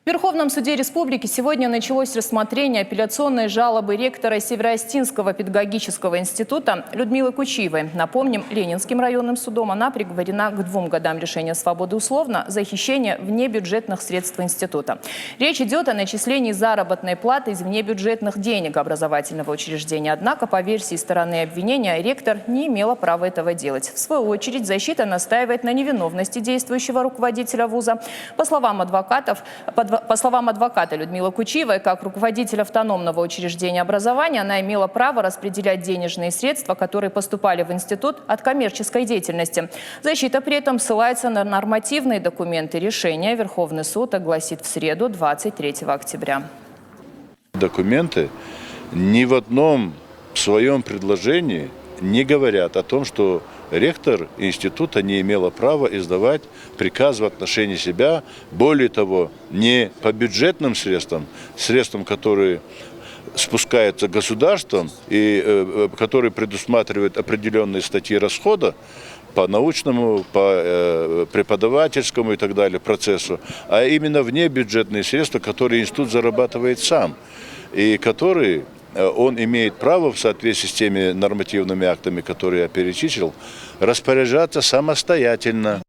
В Верховном суде республики сегодня началось рассмотрение апелляционной жалобы ректора Североостинского педагогического института Людмилы Кучиевой. Напомним, Ленинским районным судом она приговорена к 2 годам лишения свободы условно за хищение внебюджетных средств института. Речь идет о начислении заработной платы из внебюджетных денег образовательного учреждения. Однако, по версии стороны обвинения, ректор не имела права этого делать. В свою очередь, защита настаивает на невиновности действующего руководителя вуза. По словам адвоката Людмилы Кучиевой, как руководитель автономного учреждения образования, она имела право распределять денежные средства, которые поступали в институт, от коммерческой деятельности. Защита при этом ссылается на нормативные документы решения. Верховный суд огласит в среду, 23 октября. Документы ни в одном своем предложении не говорят о том, что ректор института не имела права издавать приказ в отношении себя, более того, не по бюджетным средствам, которые спускаются государством и которые предусматривают определенные статьи расхода по научному, по преподавательскому и так далее процессу, а именно внебюджетные средства, которые институт зарабатывает сам и которые он имеет право в соответствии с теми нормативными актами, которые я перечислил, распоряжаться самостоятельно.